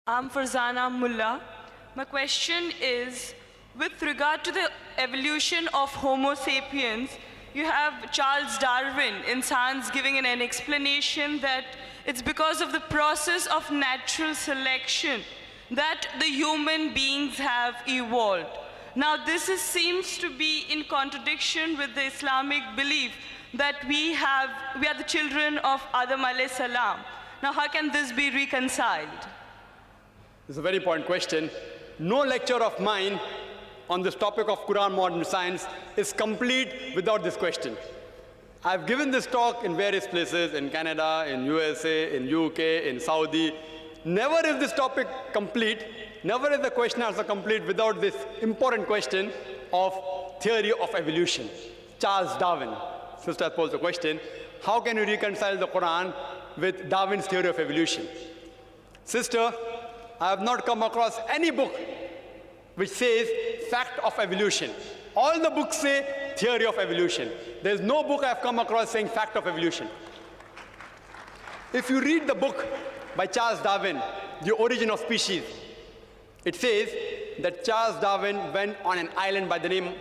I'm Farzana Mullah. My question is, with regard to the evolution of Homo sapiens, you have Charles Darwin in Science giving an explanation that it's because of the process of natural selection that the human beings have evolved. Now seems to be in contradiction with the Islamic belief that we are the children of Adam alayhi salam. Now how can this be reconciled? This is a very important question. No lecture of mine on this topic of Quran modern science is complete without this question. I've given this talk in various places, in Canada, in USA, in UK, in Saudi. Never is this topic complete, never is the question answer complete without this important question of theory of evolution. Charles Darwin. Sister posed the question, how can you reconcile the Quran with Darwin's theory of evolution? Sister, I have not come across any book which says fact of evolution. All the books say theory of evolution. There's no book I have come across saying fact of evolution. If you read the book by Charles Darwin, The Origin of Species, it says that Charles Darwin went on an island by the name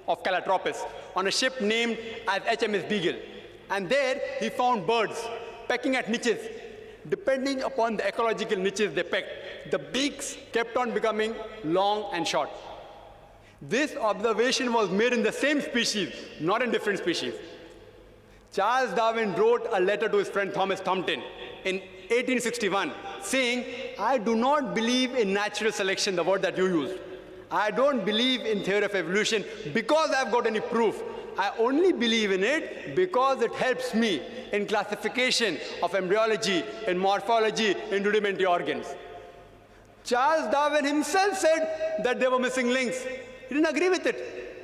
of Calotropis on a ship named as HMS Beagle. And there he found birds pecking at niches. Depending upon the ecological niches they pecked, the beaks kept on becoming long and short. This observation was made in the same species, not in different species. Charles Darwin wrote a letter to his friend Thomas Thompson in 1861 saying, I do not believe in natural selection, the word that you used. I don't believe in theory of evolution because I've got any proof. I only believe in it because it helps me in classification of embryology, in morphology, in rudimentary organs. Charles Darwin himself said that there were missing links. He didn't agree with it.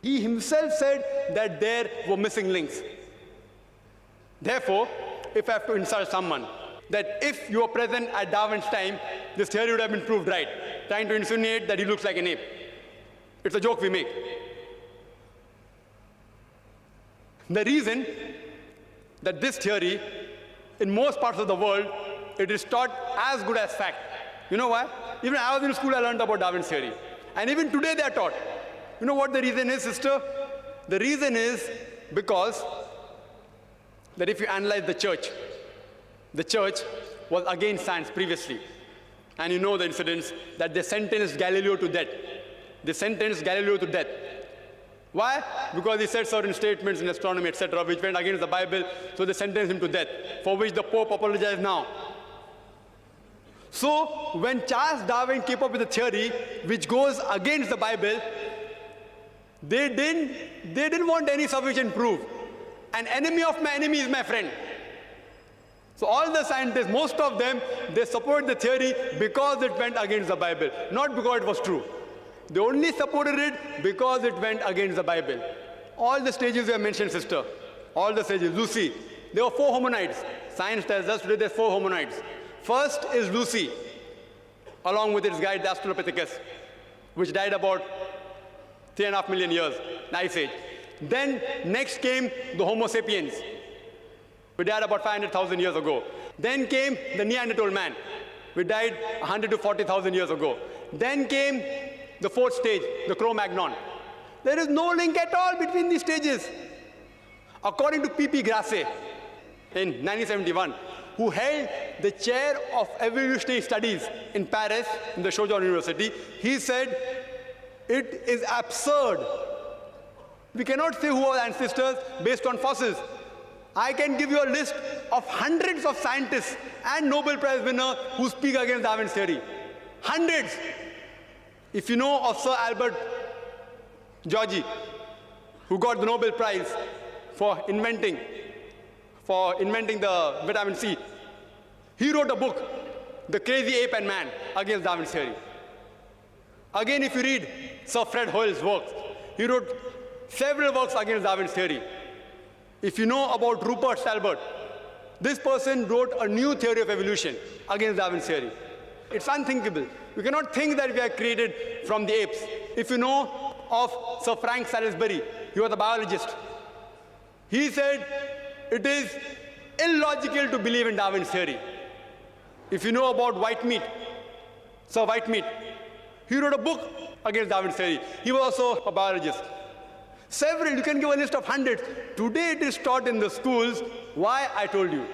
He himself said that there were missing links. Therefore, if I have to insult someone, that if you were present at Darwin's time, this theory would have been proved right, trying to insinuate that he looks like an ape. It's a joke we make. The reason that this theory, in most parts of the world, it is taught as good as fact. You know why? Even when I was in school, I learned about Darwin's theory. And even today, they are taught. You know what the reason is, sister? The reason is because that if you analyze the church was against science previously. And you know the incidents that they sentenced Galileo to death. They sentenced Galileo to death. Why? Because he said certain statements in astronomy, etc., which went against the Bible, so they sentenced him to death, for which the Pope apologized now. So, when Charles Darwin came up with a theory which goes against the Bible, they didn't want any sufficient proof. An enemy of my enemy is my friend. So all the scientists, most of them, they support the theory because it went against the Bible, not because it was true. They only supported it because it went against the Bible. All the stages you have mentioned, sister, all the stages, Lucy, there were 4 hominids. Science tells us today there's 4 hominids. First is Lucy, along with its guide, the Australopithecus, which died about 3.5 million years, the Ice Age. Then next came the Homo sapiens, we died about 500,000 years ago. Then came the Neanderthal man, we died 100 to 40,000 years ago. Then came the 4th stage, the Cro-Magnon. There is no link at all between these stages. According to P.P. Grasset in 1971, who held the chair of evolutionary studies in Paris, in the Sorbonne University, he said, it is absurd. We cannot say who are ancestors based on fossils. I can give you a list of hundreds of scientists and Nobel Prize winners who speak against Darwin's theory. Hundreds. If you know of Sir Albert Georgi, who got the Nobel Prize for inventing the vitamin C, he wrote a book, The Crazy Ape and Man, against Darwin's theory. Again, if you read Sir Fred Hoyle's works, he wrote several works against Darwin's theory. If you know about Rupert Stalbert, this person wrote a new theory of evolution against Darwin's theory. It's unthinkable. We cannot think that we are created from the apes. If you know of Sir Frank Salisbury, he was a biologist. He said it is illogical to believe in Darwin's theory. If you know about white meat, Sir Whitemeat, he wrote a book against Darwin's theory. He was also a biologist. Several, you can give a list of hundreds. Today it is taught in the schools. Why? I told you.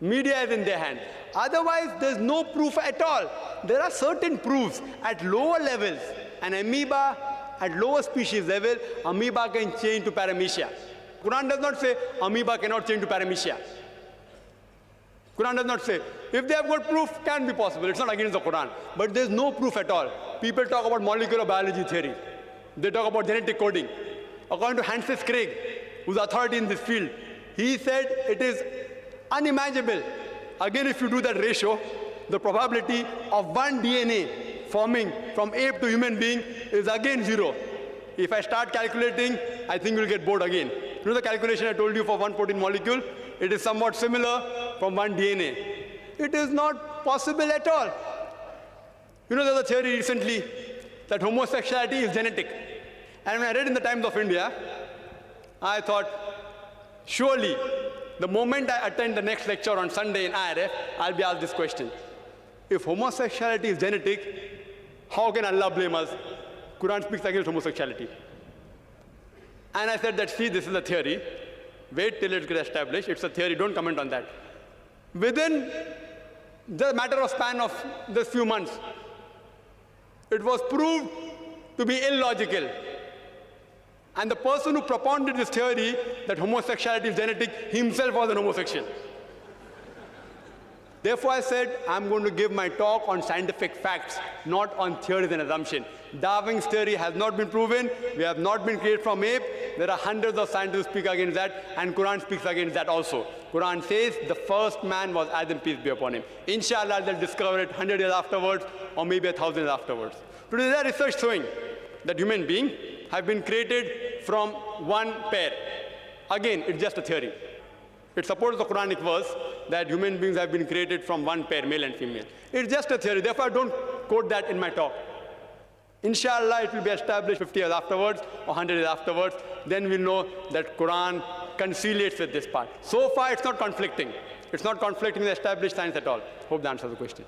Media is in their hand. Otherwise, there's no proof at all. There are certain proofs at lower levels. An amoeba, at lower species level, amoeba can change to paramecia. Quran does not say amoeba cannot change to paramecia. Quran does not say. If they have got proof, can be possible. It's not against the Quran. But there's no proof at all. People talk about molecular biology theory. They talk about genetic coding. According to Francis Crick, who's authority in this field, he said it is unimaginable. Again, if you do that ratio, the probability of one DNA forming from ape to human being is again 0. If I start calculating, I think we'll get bored again. You know the calculation I told you for one protein molecule? It is somewhat similar from one DNA. It is not possible at all. You know, there's a theory recently that homosexuality is genetic. And when I read in the Times of India, I thought, surely, the moment I attend the next lecture on Sunday in IRF, I'll be asked this question. If homosexuality is genetic, how can Allah blame us? Quran speaks against homosexuality. And I said that, see, this is a theory. Wait till it gets established. It's a theory. Don't comment on that. Within the matter of span of this few months, it was proved to be illogical. And the person who propounded this theory that homosexuality is genetic himself was an homosexual. Therefore, I said, I'm going to give my talk on scientific facts, not on theories and assumptions. Darwin's theory has not been proven. We have not been created from ape. There are hundreds of scientists who speak against that, and Quran speaks against that also. Quran says the first man was Adam, peace be upon him. Inshallah, they'll discover it 100 years afterwards, or maybe 1,000 years afterwards. Today, there is research showing that human beings have been created from one pair. Again, it's just a theory. It supports the Quranic verse that human beings have been created from one pair, male and female. It's just a theory. Therefore, I don't quote that in my talk. Inshallah, it will be established 50 years afterwards or 100 years afterwards. Then we'll know that Quran conciliates with this part. So far, it's not conflicting. It's not conflicting with established science at all. Hope that answers the question.